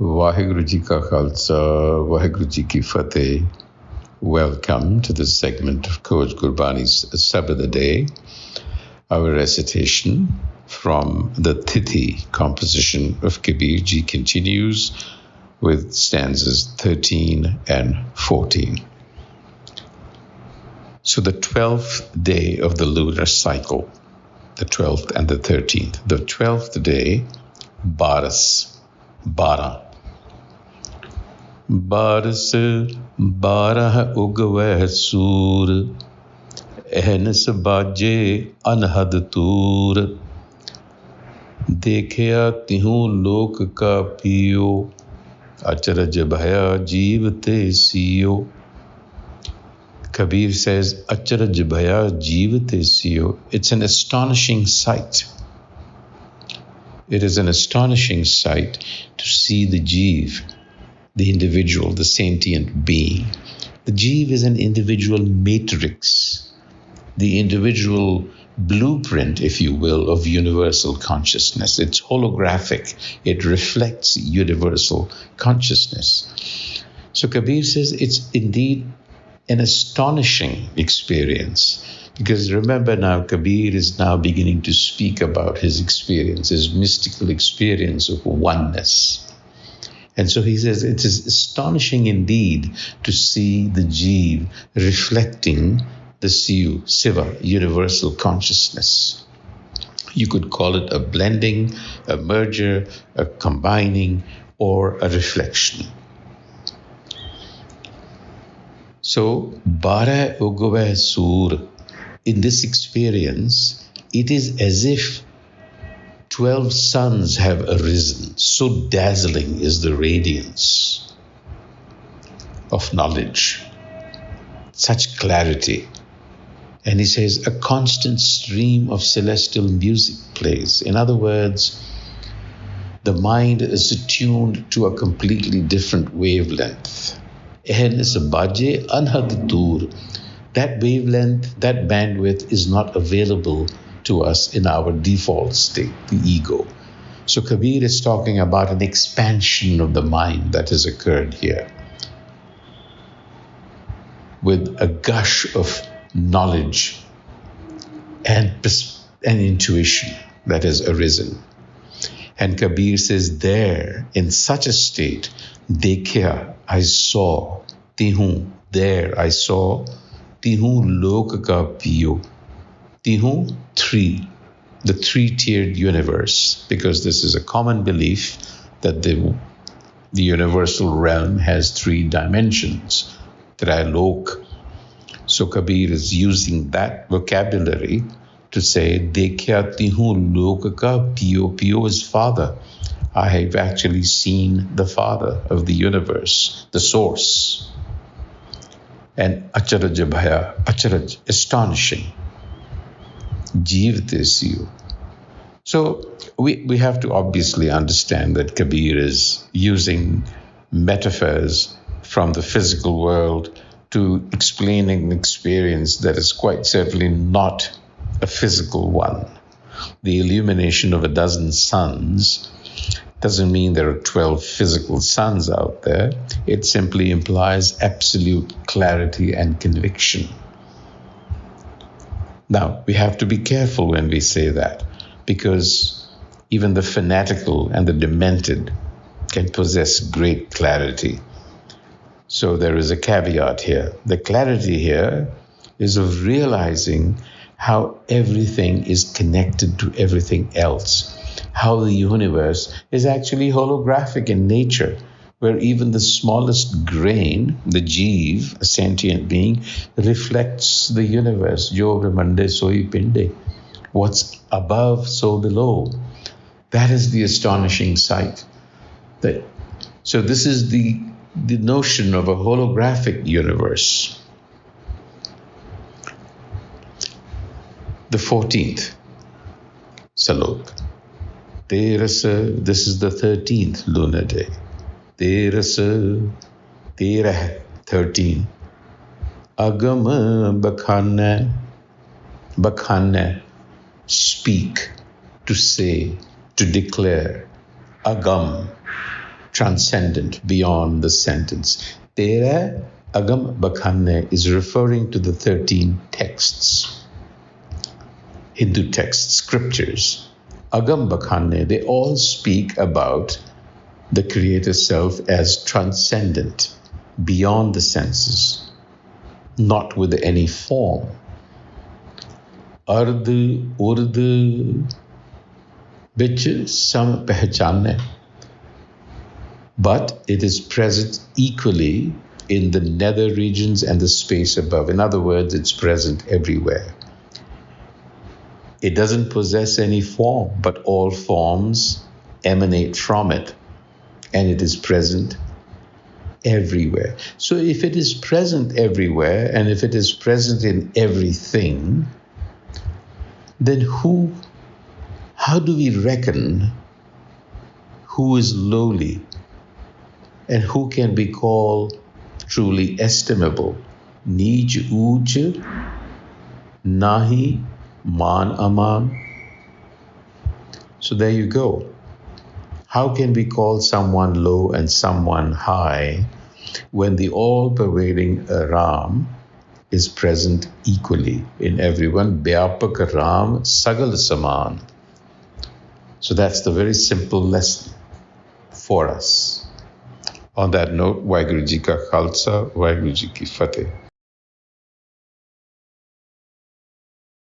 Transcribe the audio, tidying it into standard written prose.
Vaheguru Ji Ka Khalsa, Vaheguru Ji Ki Fateh. Welcome to this segment of Coach Gurbani's a-sabad-a-day, our recitation from the Tithi composition of Kabir Ji continues with stanzas 13 and 14. So the 12th day of the lunar cycle, the 12th and the 13th. The 12th day, Baras Barah. Baras Barah Ugavai Sur, a-sabad-a-day देखया तिहूं लोक का पियो अचरज भया जीवते सियो. Kabir says, Acharaj bhaya jeevate siyo. It's an astonishing sight. It is an astonishing sight to see the jeev, the individual, the sentient being. The jeev is an individual matrix, the individual blueprint, if you will, of universal consciousness. It's holographic. It reflects universal consciousness. So Kabir says it's indeed an astonishing experience. Because remember now, Kabir is now beginning to speak about his experience, his mystical experience of oneness. And so he says it is astonishing indeed to see the jeev reflecting the Siva, universal consciousness. You could call it a blending, a merger, a combining, or a reflection. So, Barah Ugavai Sur, in this experience, it is as if 12 suns have arisen. So dazzling is the radiance of knowledge, such clarity. And he says, a constant stream of celestial music plays. In other words, the mind is attuned to a completely different wavelength. That wavelength, that bandwidth is not available to us in our default state, the ego. So Kabir is talking about an expansion of the mind that has occurred here, with a gush of knowledge and intuition that has arisen. And Kabir says, there, in such a state, Dekhya, I saw, Tihun, there I saw, Tihun lok ka piyo. Tihun, three, the three-tiered universe, because this is a common belief that the universal realm has three dimensions, Trailok. So Kabir is using that vocabulary to say, Dekhya tihun lok ka piyo. Piyo is father. I have actually seen the father of the universe, the source. And acharaj bhaya, acharaj, astonishing. Jeevate siyo. So we have to obviously understand that Kabir is using metaphors from the physical world to explain an experience that is quite certainly not a physical one. The illumination of a dozen suns doesn't mean there are 12 physical suns out there. It simply implies absolute clarity and conviction. Now, we have to be careful when we say that, because even the fanatical and the demented can possess great clarity. So there is a caveat here. The clarity here is of realizing how everything is connected to everything else, how the universe is actually holographic in nature, where even the smallest grain, the jeev, a sentient being, reflects the universe. Jo brahmande soi pinde. What's above, so below. That is the astonishing sight. So this is the notion of a holographic universe. The 14th salok. This is the 13th lunar day. 13, 13. Agam bakhana, speak, to say, to declare. Agam, transcendent, beyond the sentence. Tera agam bakhanne is referring to the 13 texts, Hindu texts, scriptures. Agam bakhanne, they all speak about the Creator Self as transcendent, beyond the senses, not with any form. Ard, urd, vich sam pehchanne. But it is present equally in the nether regions and the space above. In other words, it's present everywhere. It doesn't possess any form, but all forms emanate from it, and it is present everywhere. So if it is present everywhere, and if it is present in everything, then how do we reckon who is lowly and who can be called truly estimable? Nij uch, nahi man aman. So there you go. How can we call someone low and someone high when the all-pervading Ram is present equally in everyone? Vyapak Ram sagal saman. So that's the very simple lesson for us. On that note, Waheguru Ji Ka Khalsa, Waheguru Ji Ki Fateh.